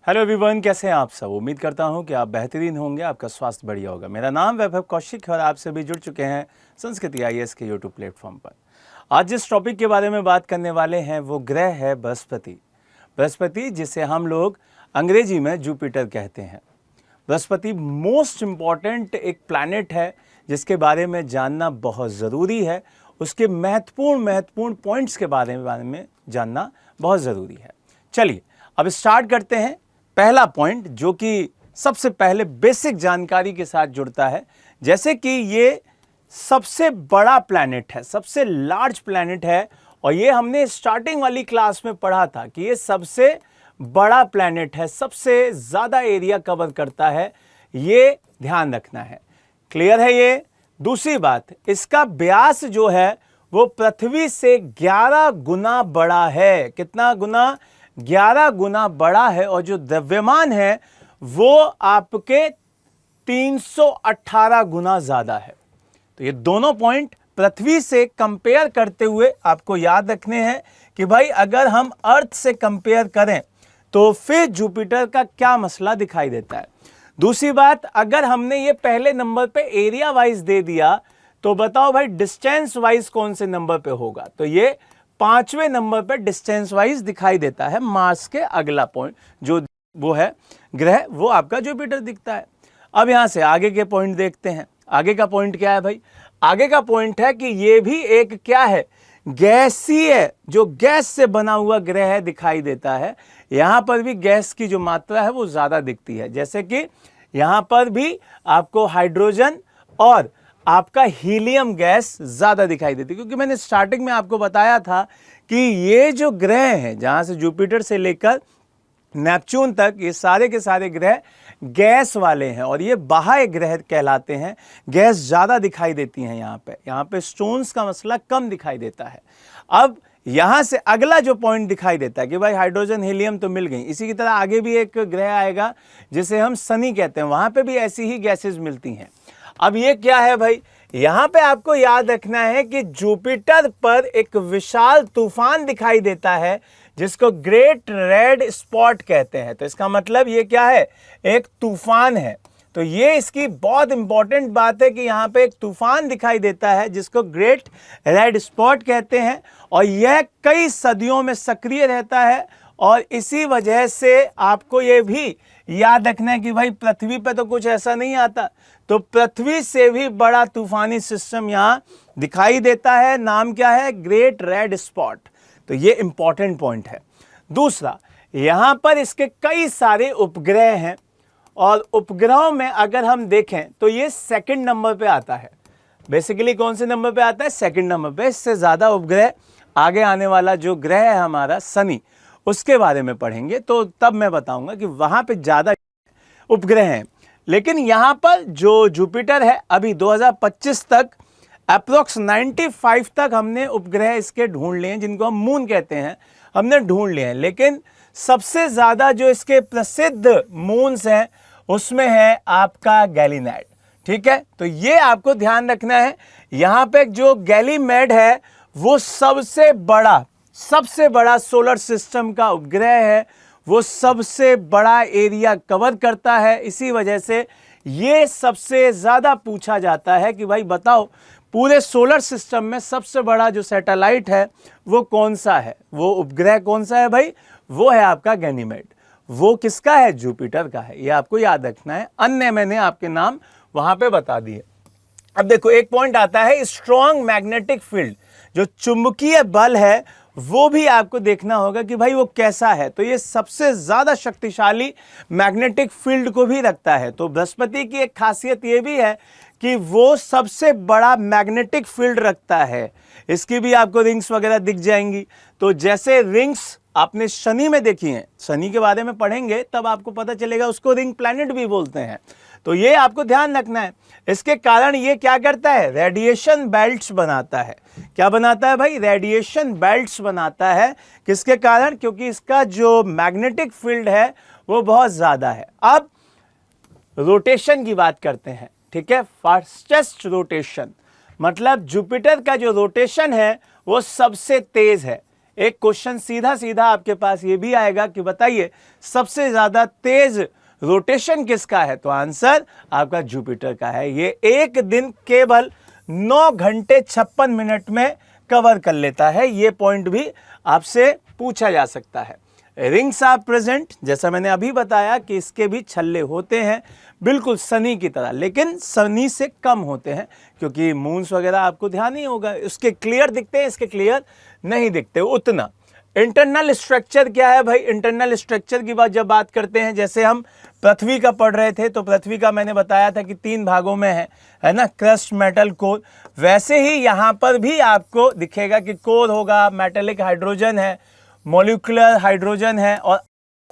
Hello everyone, कैसे हैं आप सब। उम्मीद करता हूं कि आप बेहतरीन होंगे, आपका स्वास्थ्य बढ़िया होगा। मेरा नाम वैभव कौशिक है और आप सभी जुड़ चुके हैं संस्कृति आईएएस के यूट्यूब प्लेटफॉर्म पर। आज जिस टॉपिक के बारे में बात करने वाले हैं वो ग्रह है बृहस्पति। बृहस्पति जिसे हम लोग अंग्रेजी में जुपिटर कहते हैं। बृहस्पति मोस्ट इम्पॉर्टेंट एक प्लैनेट है जिसके बारे में जानना बहुत ज़रूरी है। उसके महत्वपूर्ण पॉइंट्स के बारे में जानना बहुत ज़रूरी है। चलिए अब स्टार्ट करते हैं। पहला पॉइंट जो कि सबसे पहले बेसिक जानकारी के साथ जुड़ता है, जैसे कि ये सबसे बड़ा प्लैनेट है, सबसे लार्ज प्लैनेट है, और ये हमने स्टार्टिंग वाली क्लास में पढ़ा था कि ये सबसे बड़ा प्लैनेट है, सबसे ज़्यादा एरिया कवर करता है। ये ध्यान रखना है। क्लियर है ये। दूसरी बात, इसका व्यास जो है वो पृथ्वी से 11 गुना बड़ा है। कितना गुना? 11 गुना बड़ा है। और जो द्रव्यमान है वो आपके 318 गुना ज्यादा है। तो ये दोनों पॉइंट पृथ्वी से कंपेयर करते हुए आपको याद रखने हैं कि भाई अगर हम अर्थ से कंपेयर करें तो फिर जुपिटर का क्या मसला दिखाई देता है। दूसरी बात, अगर हमने ये पहले नंबर पे एरिया वाइज दे दिया तो बताओ भाई डिस्टेंस वाइज कौन से नंबर पे होगा। तो ये 5वें नंबर पे डिस्टेंस वाइज दिखाई देता है। मार्स के अगला पॉइंट जो वो है ग्रह, वो आपका जुपिटर दिखता है। अब यहां से आगे के पॉइंट देखते हैं। आगे का पॉइंट क्या है भाई? आगे का पॉइंट है कि ये भी एक क्या है, गैसीय, जो गैस से बना हुआ ग्रह है, दिखाई देता है। यहां पर भी गैस की जो मात्रा है वो ज्यादा दिखती है। जैसे कि यहां पर भी आपको हाइड्रोजन और आपका हीलियम गैस ज्यादा दिखाई देती है, क्योंकि मैंने स्टार्टिंग में आपको बताया था कि ये जो ग्रह हैं, जहां से जुपिटर से लेकर नेपच्यून तक, ये सारे के सारे ग्रह गैस वाले हैं और ये बाह्य ग्रह कहलाते हैं। गैस ज्यादा दिखाई देती हैं। यहाँ पे स्टोन्स का मसला कम दिखाई देता है। अब यहां से अगला जो पॉइंट दिखाई देता है कि भाई हाइड्रोजन हीलियम तो मिल गई, इसी की तरह आगे भी एक ग्रह आएगा जिसे हम शनि कहते हैं, वहां पे भी ऐसी ही गैसेज मिलती हैं। अब ये क्या है भाई? यहां पे आपको याद रखना है कि जुपिटर पर एक विशाल तूफान दिखाई देता है जिसको ग्रेट रेड स्पॉट कहते हैं। तो इसका मतलब ये क्या है? एक तूफान है। तो ये इसकी बहुत इंपॉर्टेंट बात है कि यहाँ पे एक तूफान दिखाई देता है जिसको ग्रेट रेड स्पॉट कहते हैं, और यह कई सदियों में सक्रिय रहता है। और इसी वजह से आपको ये भी याद रखना है कि भाई पृथ्वी पे तो कुछ ऐसा नहीं आता, तो पृथ्वी से भी बड़ा तूफानी सिस्टम यहाँ दिखाई देता है। नाम क्या है? Great red spot. तो ये इंपॉर्टेंट पॉइंट है। दूसरा, यहां पर इसके कई सारे उपग्रह हैं, और उपग्रहों में अगर हम देखें तो ये सेकंड नंबर पे आता है। बेसिकली कौन से नंबर पे आता है? सेकंड नंबर पे। इससे ज्यादा उपग्रह आगे आने वाला जो ग्रह है हमारा शनि, उसके बारे में पढ़ेंगे तो तब मैं बताऊंगा कि वहां पे ज्यादा उपग्रह हैं। लेकिन यहां पर जो जुपिटर है, अभी 2025 तक अप्रोक्स 95 तक हमने उपग्रह इसके ढूंढ लिए हैं, जिनको हम मून कहते हैं, हमने ढूंढ लिए हैं। लेकिन सबसे ज्यादा जो इसके प्रसिद्ध मून्स हैं उसमें है आपका गैलीमेड। ठीक है, तो ये आपको ध्यान रखना है। यहां पे जो गैलीमेड है वो सबसे बड़ा सोलर सिस्टम का उपग्रह है। वो सबसे बड़ा एरिया कवर करता है। इसी वजह से ये सबसे ज्यादा पूछा जाता है कि भाई बताओ पूरे सोलर सिस्टम में सबसे बड़ा जो सैटेलाइट है वो कौन सा है, वो उपग्रह कौन सा है भाई? वो है आपका गैनीमेड। वो किसका है? जुपिटर का है। ये आपको याद रखना है। अन्य मैंने आपके नाम वहां पे बता दिए। अब देखो एक पॉइंट आता है स्ट्रॉन्ग मैग्नेटिक फील्ड, जो चुंबकीय बल है वो भी आपको देखना होगा कि भाई वो कैसा है। तो ये सबसे ज्यादा शक्तिशाली मैग्नेटिक फील्ड को भी रखता है। तो बृहस्पति की एक खासियत ये भी है कि वो सबसे बड़ा मैग्नेटिक फील्ड रखता है। इसकी भी आपको रिंग्स वगैरह दिख जाएंगी। तो जैसे रिंग्स आपने शनि में देखी हैं, शनि के बारे में पढ़ेंगे तब आपको पता चलेगा, उसको रिंग प्लैनेट भी बोलते हैं। तो ये आपको ध्यान रखना है। इसके कारण ये क्या करता है? रेडिएशन बेल्ट्स बनाता है। क्या बनाता है भाई? रेडिएशन बेल्ट्स बनाता है। किसके कारण? क्योंकि इसका जो मैग्नेटिक फील्ड है वो बहुत ज्यादा है। अब रोटेशन की बात करते हैं। ठीक है, फास्टेस्ट रोटेशन, मतलब जुपिटर का जो रोटेशन है वो सबसे तेज है। एक क्वेश्चन सीधा सीधा आपके पास ये भी आएगा कि बताइए सबसे ज्यादा तेज रोटेशन किसका है, तो आंसर आपका जुपिटर का है। ये एक दिन केवल 9 घंटे 56 मिनट में कवर कर लेता है। ये पॉइंट भी आपसे पूछा जा सकता है। रिंग्स आर प्रेजेंट, जैसा मैंने अभी बताया कि इसके भी छल्ले होते हैं बिल्कुल शनि की तरह, लेकिन शनि से कम होते हैं क्योंकि मून्स वगैरह आपको ध्यान ही होगा, उसके क्लियर दिखते हैं, इसके क्लियर नहीं दिखते उतना। इंटरनल स्ट्रक्चर क्या है भाई, इंटरनल स्ट्रक्चर की जब बात करते हैं, जैसे हम पृथ्वी का पढ़ रहे थे तो पृथ्वी का मैंने बताया था कि 3 भागों में है ना, क्रस्ट, मेटल, कोर। वैसे ही यहाँ पर भी आपको दिखेगा कि कोर होगा, मेटेलिक हाइड्रोजन है, मॉलिक्यूलर हाइड्रोजन है और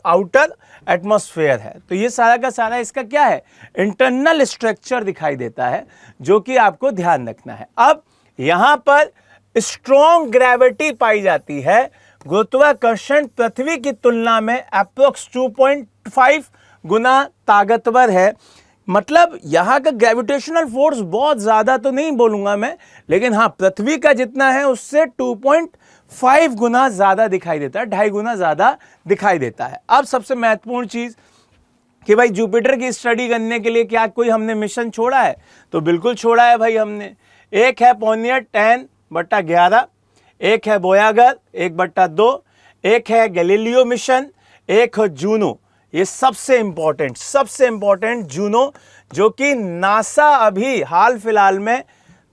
आउटर एटमॉस्फेयर है। तो ये सारा का सारा इसका क्या है, इंटरनल स्ट्रक्चर दिखाई देता है, जो कि आपको ध्यान रखना है। अब यहां पर स्ट्रॉन्ग ग्रेविटी पाई जाती है, गुरुत्वाकर्षण पृथ्वी की तुलना में अप्रोक्स 2.5 गुना ताकतवर है। मतलब यहां का ग्रेविटेशनल फोर्स बहुत ज्यादा तो नहीं बोलूंगा मैं, लेकिन हाँ पृथ्वी का जितना है उससे 2.5 गुना ज्यादा दिखाई देता है, 2.5 गुना ज्यादा दिखाई देता है। अब सबसे महत्वपूर्ण चीज कि भाई जुपिटर की स्टडी करने के लिए क्या कोई हमने मिशन छोड़ा है, तो बिल्कुल छोड़ा है भाई हमने। एक है पोनियर 10/11, एक है वोयागर 1/2, एक है गैलीलियो मिशन, एक है जूनो। ये सबसे इंपॉर्टेंट जूनो, जो कि नासा अभी हाल फिलहाल में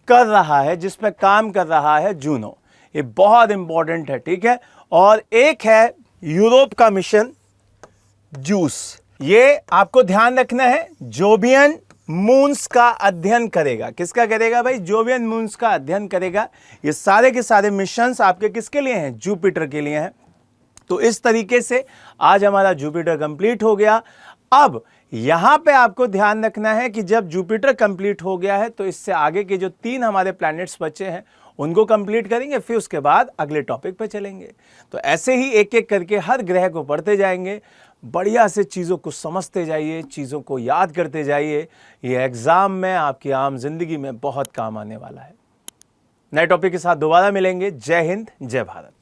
कर रहा है, जिस पे काम कर रहा है जूनो, ये बहुत इंपॉर्टेंट है, ठीक है। और एक है यूरोप का मिशन जूस, ये आपको ध्यान रखना है, जोवियन मून्स का अध्ययन करेगा। किसका करेगा भाई, जोवियन मून्स का अध्ययन करेगा। ये सारे के सारे मिशंस आपके किसके लिए हैं, जुपिटर के लिए हैं। तो इस तरीके से आज हमारा जुपिटर कंप्लीट हो गया। अब यहां पे आपको ध्यान रखना है कि जब जुपिटर कंप्लीट हो गया है तो इससे आगे के जो 3 हमारे प्लैनेट्स बचे हैं उनको कंप्लीट करेंगे, फिर उसके बाद अगले टॉपिक पे चलेंगे। तो ऐसे ही एक एक करके हर ग्रह को पढ़ते जाएंगे, बढ़िया से चीज़ों को समझते जाइए, चीज़ों को याद करते जाइए। ये एग्ज़ाम में आपकी आम जिंदगी में बहुत काम आने वाला है। नए टॉपिक के साथ दोबारा मिलेंगे। जय हिंद, जय भारत।